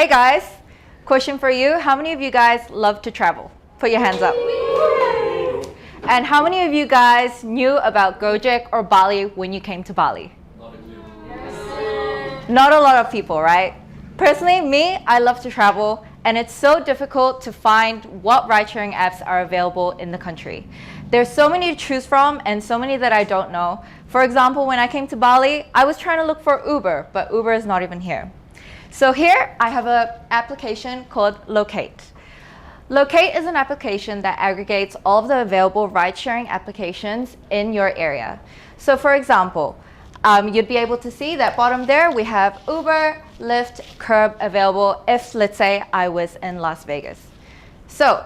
Hey guys, question for you. How many of you guys love to travel? Put your hands up. And how many of you guys knew about Gojek or Bali when you came to Bali? Not a lot of people, right? Personally, me, I love to travel, and it's so difficult to find what ride-sharing apps are available in the country. There's so many to choose from and so many that I don't know. For example, when I came to Bali, I was trying to look for Uber, but Uber is not even here. So here I have an application called loc8te. Loc8te is an application that aggregates all of the available ride-sharing applications in your area. So for example, you'd be able to see that bottom there we have Uber, Lyft, Curb available if, let's say, I was in Las Vegas. So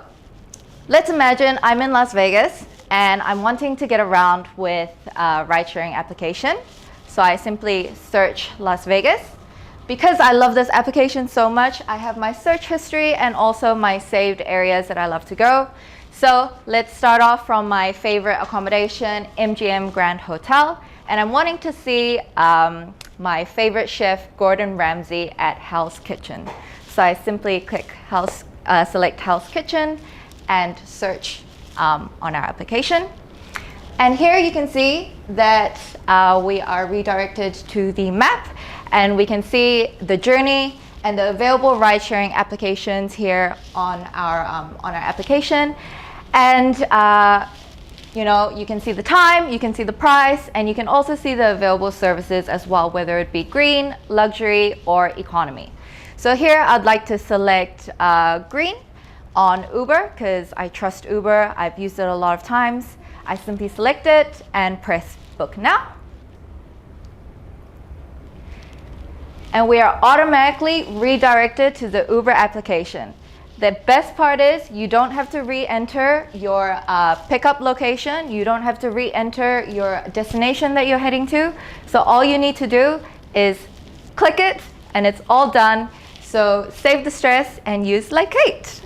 let's imagine I'm in Las Vegas and I'm wanting to get around with a ride-sharing application. So I simply search Las Vegas. Because I love this application so much, I have my search history and also my saved areas that I love to go. So let's start off from my favorite accommodation, MGM Grand Hotel. And I'm wanting to see my favorite chef, Gordon Ramsay, at Hell's Kitchen. So I simply click select Hell's Kitchen and search on our application. And here you can see that we are redirected to the map, and we can see the journey and the available ride-sharing applications here on our application. And you can see the time, you can see the price, and you can also see the available services as well, whether it be green, luxury, or economy. So here I'd like to select green on Uber because I trust Uber. I've used it a lot of times. I simply select it and press book now. And we are automatically redirected to the Uber application. The best part is you don't have to re-enter your pickup location. You don't have to re-enter your destination that you're heading to. So all you need to do is click it and it's all done. So save the stress and use loc8te.